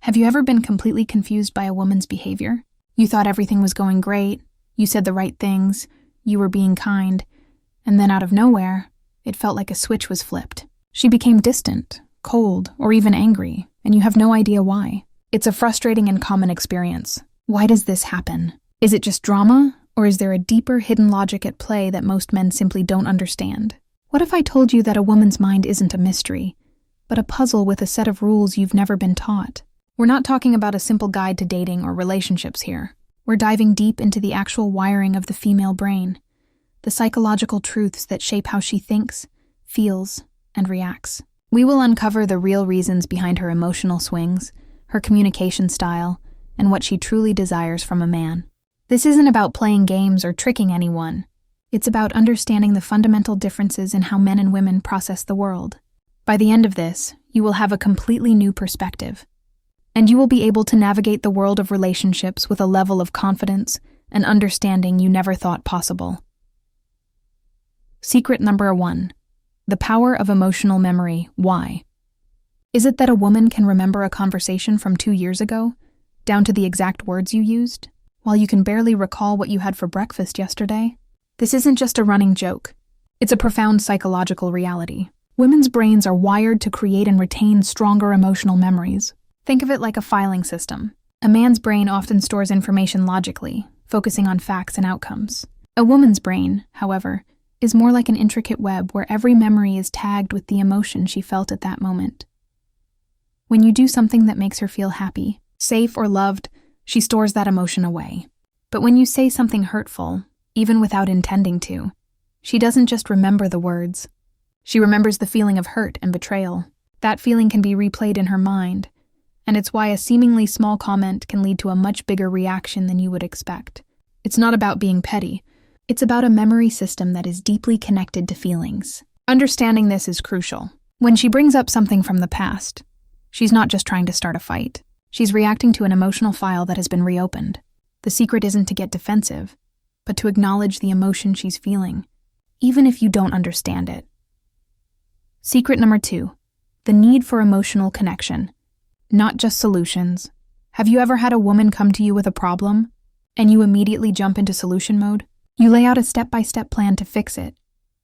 Have you ever been completely confused by a woman's behavior? You thought everything was going great, you said the right things, you were being kind, and then out of nowhere, it felt like a switch was flipped. She became distant, cold, or even angry, and you have no idea why. It's a frustrating and common experience. Why does this happen? Is it just drama, or is there a deeper hidden logic at play that most men simply don't understand? What if I told you that a woman's mind isn't a mystery, but a puzzle with a set of rules you've never been taught? We're not talking about a simple guide to dating or relationships here. We're diving deep into the actual wiring of the female brain, the psychological truths that shape how she thinks, feels, and reacts. We will uncover the real reasons behind her emotional swings, her communication style, and what she truly desires from a man. This isn't about playing games or tricking anyone. It's about understanding the fundamental differences in how men and women process the world. By the end of this, you will have a completely new perspective, and you will be able to navigate the world of relationships with a level of confidence and understanding you never thought possible. Secret number 1. The power of emotional memory. Why? Is it that a woman can remember a conversation from 2 years ago, down to the exact words you used, while you can barely recall what you had for breakfast yesterday? This isn't just a running joke. It's a profound psychological reality. Women's brains are wired to create and retain stronger emotional memories. Think of it like a filing system. A man's brain often stores information logically, focusing on facts and outcomes. A woman's brain, however, is more like an intricate web where every memory is tagged with the emotion she felt at that moment. When you do something that makes her feel happy, safe, or loved, she stores that emotion away. But when you say something hurtful, even without intending to, she doesn't just remember the words. She remembers the feeling of hurt and betrayal. That feeling can be replayed in her mind, and it's why a seemingly small comment can lead to a much bigger reaction than you would expect. It's not about being petty. It's about a memory system that is deeply connected to feelings. Understanding this is crucial. When she brings up something from the past, she's not just trying to start a fight. She's reacting to an emotional file that has been reopened. The secret isn't to get defensive, but to acknowledge the emotion she's feeling, even if you don't understand it. Secret number 2, the need for emotional connection, not just solutions. Have you ever had a woman come to you with a problem, and you immediately jump into solution mode? You lay out a step-by-step plan to fix it,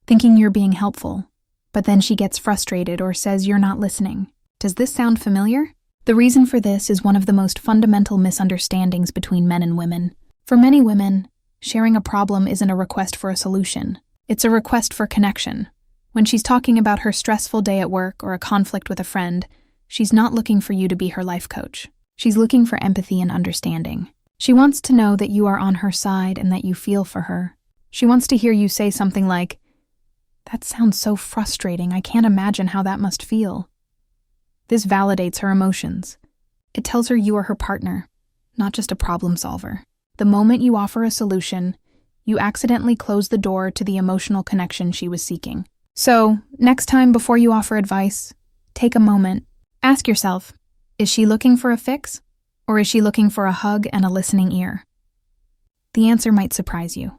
thinking you're being helpful, but then she gets frustrated or says you're not listening. Does this sound familiar? The reason for this is one of the most fundamental misunderstandings between men and women. For many women, sharing a problem isn't a request for a solution. It's a request for connection. When she's talking about her stressful day at work or a conflict with a friend, she's not looking for you to be her life coach. She's looking for empathy and understanding. She wants to know that you are on her side and that you feel for her. She wants to hear you say something like, "That sounds so frustrating, I can't imagine how that must feel." This validates her emotions. It tells her you are her partner, not just a problem solver. The moment you offer a solution, you accidentally close the door to the emotional connection she was seeking. So, next time before you offer advice, take a moment. Ask yourself, is she looking for a fix? Or is she looking for a hug and a listening ear? The answer might surprise you.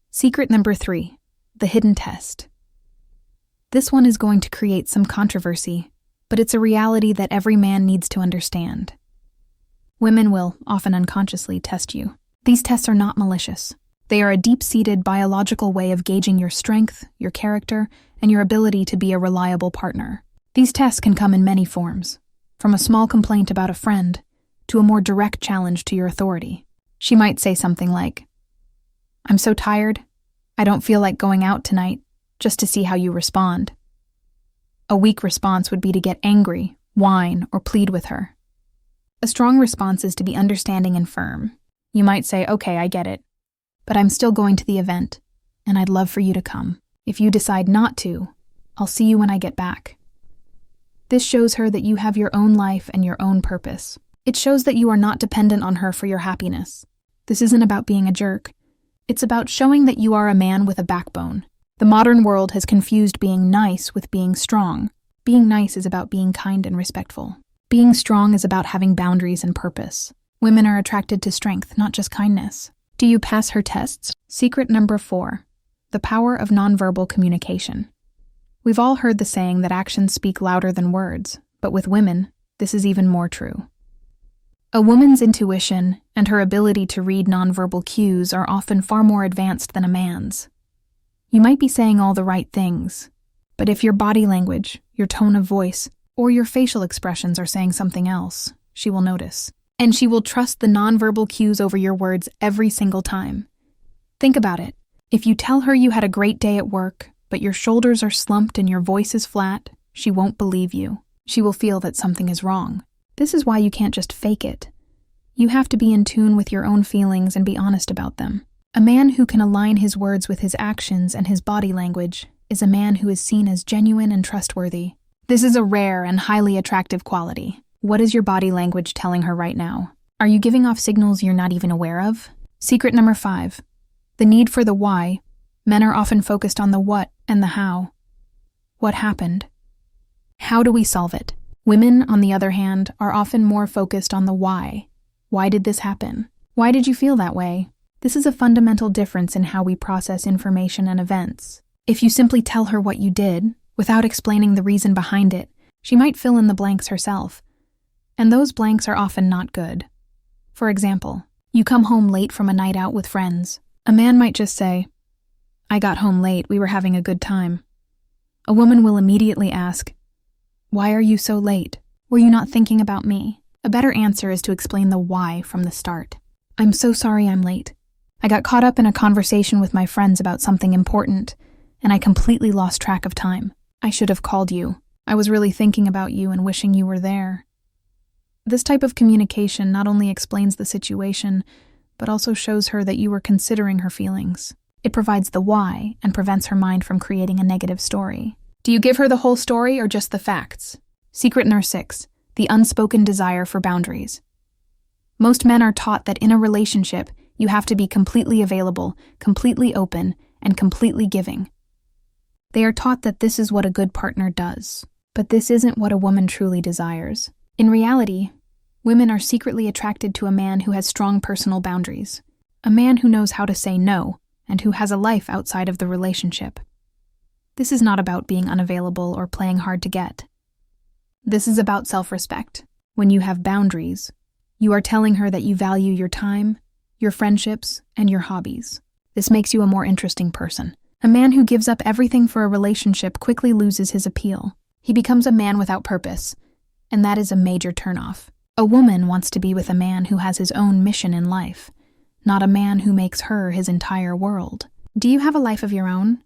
Secret number 3, the hidden test. This one is going to create some controversy, but it's a reality that every man needs to understand. Women will, often unconsciously, test you. These tests are not malicious. They are a deep-seated biological way of gauging your strength, your character, and your ability to be a reliable partner. These tests can come in many forms, from a small complaint about a friend to a more direct challenge to your authority. She might say something like, "I'm so tired, I don't feel like going out tonight," just to see how you respond. A weak response would be to get angry, whine, or plead with her. A strong response is to be understanding and firm. You might say, "Okay, I get it, but I'm still going to the event, and I'd love for you to come. If you decide not to, I'll see you when I get back." This shows her that you have your own life and your own purpose. It shows that you are not dependent on her for your happiness. This isn't about being a jerk. It's about showing that you are a man with a backbone. The modern world has confused being nice with being strong. Being nice is about being kind and respectful. Being strong is about having boundaries and purpose. Women are attracted to strength, not just kindness. Do you pass her tests? Secret number 4, the power of nonverbal communication. We've all heard the saying that actions speak louder than words, but with women, this is even more true. A woman's intuition and her ability to read nonverbal cues are often far more advanced than a man's. You might be saying all the right things, but if your body language, your tone of voice, or your facial expressions are saying something else, she will notice. And she will trust the nonverbal cues over your words every single time. Think about it. If you tell her you had a great day at work, but your shoulders are slumped and your voice is flat, she won't believe you. She will feel that something is wrong. This is why you can't just fake it. You have to be in tune with your own feelings and be honest about them. A man who can align his words with his actions and his body language is a man who is seen as genuine and trustworthy. This is a rare and highly attractive quality. What is your body language telling her right now? Are you giving off signals you're not even aware of? Secret number 5. The need for the why. Men are often focused on the what and the how. What happened? How do we solve it? Women, on the other hand, are often more focused on the why. Why did this happen? Why did you feel that way? This is a fundamental difference in how we process information and events. If you simply tell her what you did, without explaining the reason behind it, she might fill in the blanks herself. And those blanks are often not good. For example, you come home late from a night out with friends. A man might just say, "I got home late, we were having a good time." A woman will immediately ask, "Why are you so late? Were you not thinking about me?" A better answer is to explain the why from the start. "I'm so sorry I'm late. I got caught up in a conversation with my friends about something important, and I completely lost track of time. I should have called you. I was really thinking about you and wishing you were there." This type of communication not only explains the situation, but also shows her that you were considering her feelings. It provides the why and prevents her mind from creating a negative story. Do you give her the whole story or just the facts? Secret number 6. The unspoken desire for boundaries. Most men are taught that in a relationship, you have to be completely available, completely open, and completely giving. They are taught that this is what a good partner does, but this isn't what a woman truly desires. In reality, women are secretly attracted to a man who has strong personal boundaries, a man who knows how to say no, and who has a life outside of the relationship. This is not about being unavailable or playing hard to get. This is about self-respect. When you have boundaries, you are telling her that you value your time, your friendships, and your hobbies. This makes you a more interesting person. A man who gives up everything for a relationship quickly loses his appeal. He becomes a man without purpose, and that is a major turnoff. A woman wants to be with a man who has his own mission in life, not a man who makes her his entire world. Do you have a life of your own?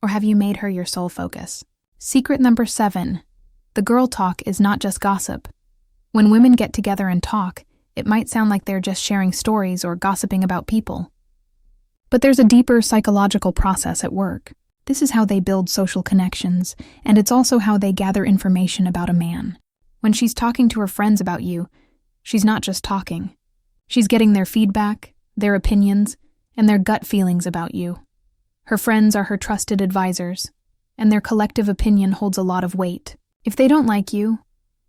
Or have you made her your sole focus? Secret number 7. The girl talk is not just gossip. When women get together and talk, it might sound like they're just sharing stories or gossiping about people. But there's a deeper psychological process at work. This is how they build social connections, and it's also how they gather information about a man. When she's talking to her friends about you, she's not just talking. She's getting their feedback, their opinions, and their gut feelings about you. Her friends are her trusted advisors, and their collective opinion holds a lot of weight. If they don't like you,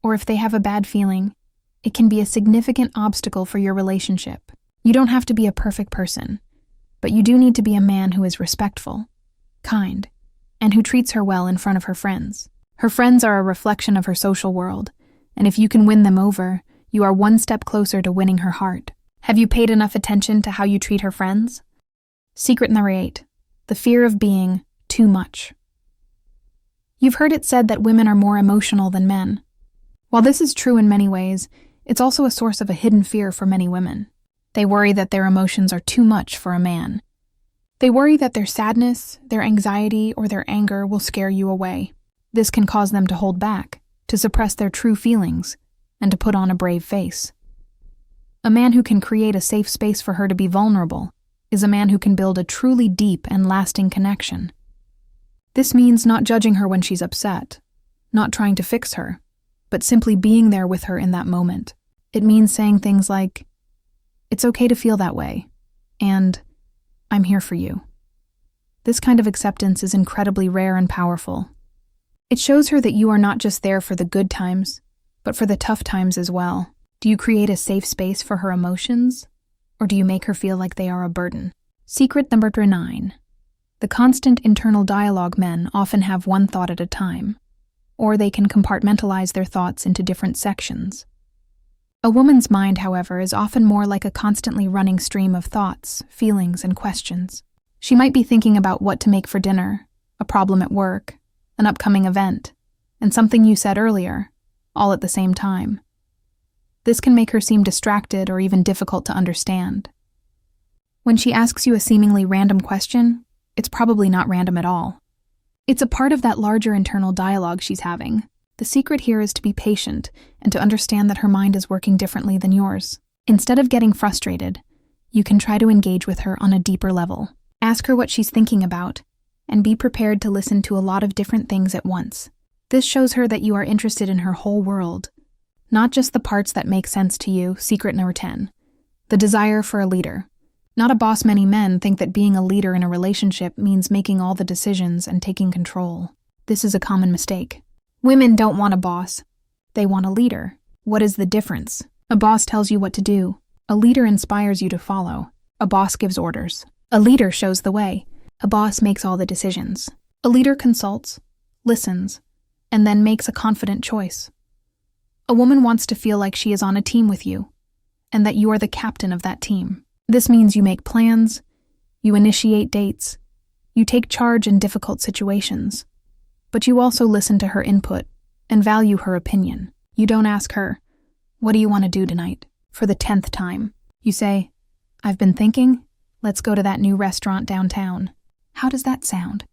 or if they have a bad feeling, it can be a significant obstacle for your relationship. You don't have to be a perfect person, but you do need to be a man who is respectful, kind, and who treats her well in front of her friends. Her friends are a reflection of her social world, and if you can win them over, you are one step closer to winning her heart. Have you paid enough attention to how you treat her friends? Secret number 8. The fear of being too much. You've heard it said that women are more emotional than men. While this is true in many ways, it's also a source of a hidden fear for many women. They worry that their emotions are too much for a man. They worry that their sadness, their anxiety, or their anger will scare you away. This can cause them to hold back, to suppress their true feelings, and to put on a brave face. A man who can create a safe space for her to be vulnerable is a man who can build a truly deep and lasting connection. This means not judging her when she's upset, not trying to fix her, but simply being there with her in that moment. It means saying things like, "It's okay to feel that way," and "I'm here for you." This kind of acceptance is incredibly rare and powerful. It shows her that you are not just there for the good times, but for the tough times as well. Do you create a safe space for her emotions, or do you make her feel like they are a burden? Secret number 9. The constant internal dialogue. Men often have one thought at a time. or they can compartmentalize their thoughts into different sections. A woman's mind, however, is often more like a constantly running stream of thoughts, feelings, and questions. She might be thinking about what to make for dinner, a problem at work, an upcoming event, and something you said earlier, all at the same time. This can make her seem distracted or even difficult to understand. When she asks you a seemingly random question, it's probably not random at all. It's a part of that larger internal dialogue she's having. The secret here is to be patient and to understand that her mind is working differently than yours. Instead of getting frustrated, you can try to engage with her on a deeper level. Ask her what she's thinking about, and be prepared to listen to a lot of different things at once. This shows her that you are interested in her whole world, not just the parts that make sense to you. Secret number 10. The desire for a leader. Not a boss. Many men think that being a leader in a relationship means making all the decisions and taking control. This is a common mistake. Women don't want a boss. They want a leader. What is the difference? A boss tells you what to do. A leader inspires you to follow. A boss gives orders. A leader shows the way. A boss makes all the decisions. A leader consults, listens, and then makes a confident choice. A woman wants to feel like she is on a team with you, and that you are the captain of that team. This means you make plans, you initiate dates, you take charge in difficult situations, but you also listen to her input and value her opinion. You don't ask her, "What do you want to do tonight?" for the 10th time. You say, "I've been thinking, let's go to that new restaurant downtown. How does that sound?"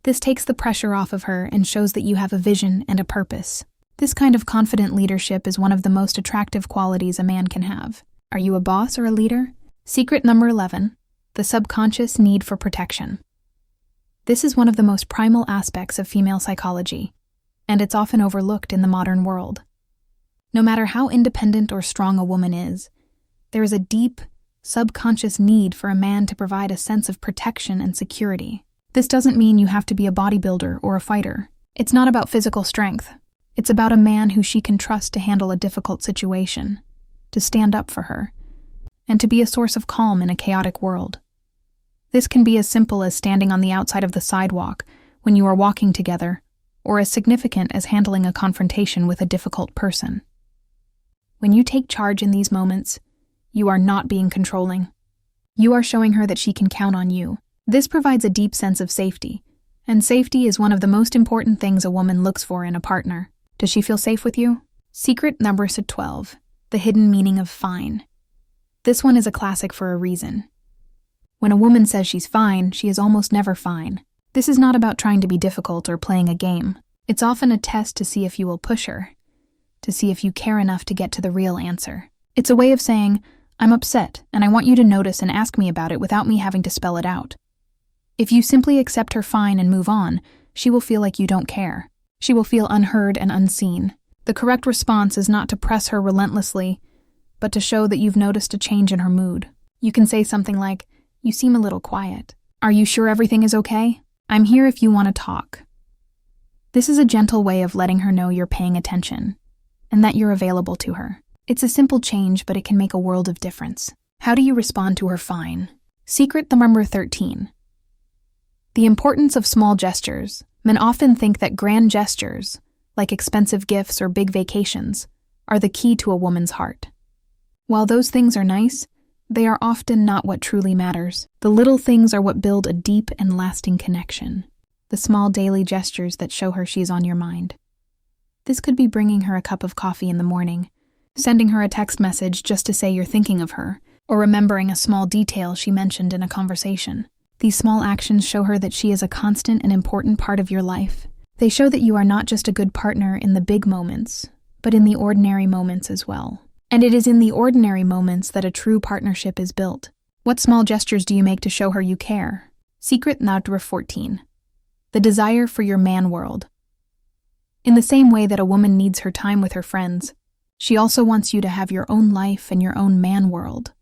This takes the pressure off of her and shows that you have a vision and a purpose. This kind of confident leadership is one of the most attractive qualities a man can have. Are you a boss or a leader? Secret number 11. The subconscious need for protection. This is one of the most primal aspects of female psychology, and it's often overlooked in the modern world. No matter how independent or strong a woman is, there is a deep, subconscious need for a man to provide a sense of protection and security. This doesn't mean you have to be a bodybuilder or a fighter. It's not about physical strength. It's about a man who she can trust to handle a difficult situation, to stand up for her, and to be a source of calm in a chaotic world. This can be as simple as standing on the outside of the sidewalk when you are walking together, or as significant as handling a confrontation with a difficult person. When you take charge in these moments, you are not being controlling. You are showing her that she can count on you. This provides a deep sense of safety, and safety is one of the most important things a woman looks for in a partner. Does she feel safe with you? Secret number 12. The hidden meaning of fine. This one is a classic for a reason. When a woman says she's fine, she is almost never fine. This is not about trying to be difficult or playing a game. It's often a test to see if you will push her, to see if you care enough to get to the real answer. It's a way of saying, "I'm upset, and I want you to notice and ask me about it without me having to spell it out." If you simply accept her fine and move on, she will feel like you don't care. She will feel unheard and unseen. The correct response is not to press her relentlessly, but to show that you've noticed a change in her mood. You can say something like, "You seem a little quiet. Are you sure everything is okay? I'm here if you want to talk." This is a gentle way of letting her know you're paying attention, and that you're available to her. It's a simple change, but it can make a world of difference. How do you respond to her fine? Secret number 13. The importance of small gestures. Men often think that grand gestures, like expensive gifts or big vacations, are the key to a woman's heart. While those things are nice, they are often not what truly matters. The little things are what build a deep and lasting connection. The small daily gestures that show her she's on your mind. This could be bringing her a cup of coffee in the morning, sending her a text message just to say you're thinking of her, or remembering a small detail she mentioned in a conversation. These small actions show her that she is a constant and important part of your life. They show that you are not just a good partner in the big moments, but in the ordinary moments as well. And it is in the ordinary moments that a true partnership is built. What small gestures do you make to show her you care? Secret number 14. The desire for your man world. In the same way that a woman needs her time with her friends, she also wants you to have your own life and your own man world.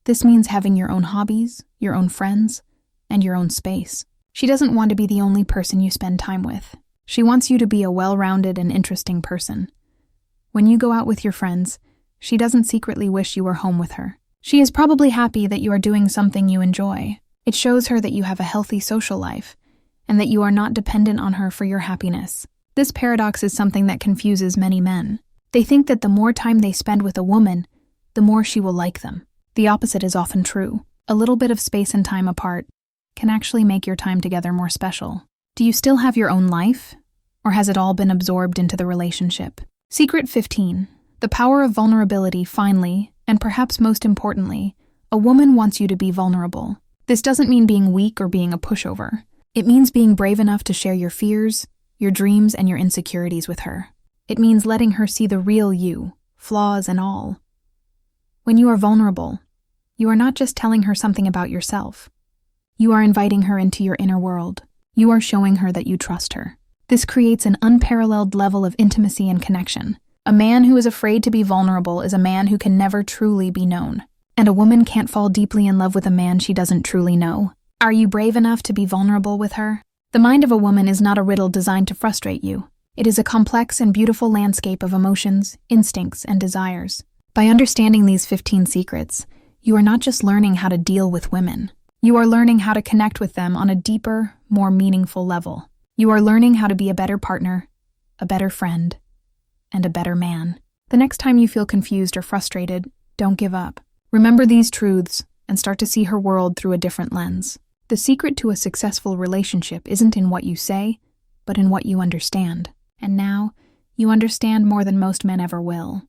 This means having your own hobbies, your own friends, and your own space. She doesn't want to be the only person you spend time with. She wants you to be a well-rounded and interesting person. When you go out with your friends, she doesn't secretly wish you were home with her. She is probably happy that you are doing something you enjoy. It shows her that you have a healthy social life, and that you are not dependent on her for your happiness. This paradox is something that confuses many men. They think that the more time they spend with a woman, the more she will like them. The opposite is often true. A little bit of space and time apart can actually make your time together more special. Do you still have your own life? Or has it all been absorbed into the relationship? Secret 15. The power of vulnerability. Finally, and perhaps most importantly, a woman wants you to be vulnerable. This doesn't mean being weak or being a pushover. It means being brave enough to share your fears, your dreams, and your insecurities with her. It means letting her see the real you, flaws and all. When you are vulnerable, you are not just telling her something about yourself. You are inviting her into your inner world. You are showing her that you trust her. This creates an unparalleled level of intimacy and connection. A man who is afraid to be vulnerable is a man who can never truly be known. And a woman can't fall deeply in love with a man she doesn't truly know. Are you brave enough to be vulnerable with her? The mind of a woman is not a riddle designed to frustrate you. It is a complex and beautiful landscape of emotions, instincts, and desires. By understanding these 15 secrets, you are not just learning how to deal with women. You are learning how to connect with them on a deeper, more meaningful level. You are learning how to be a better partner, a better friend, and a better man. The next time you feel confused or frustrated, don't give up. Remember these truths and start to see her world through a different lens. The secret to a successful relationship isn't in what you say, but in what you understand. And now, you understand more than most men ever will.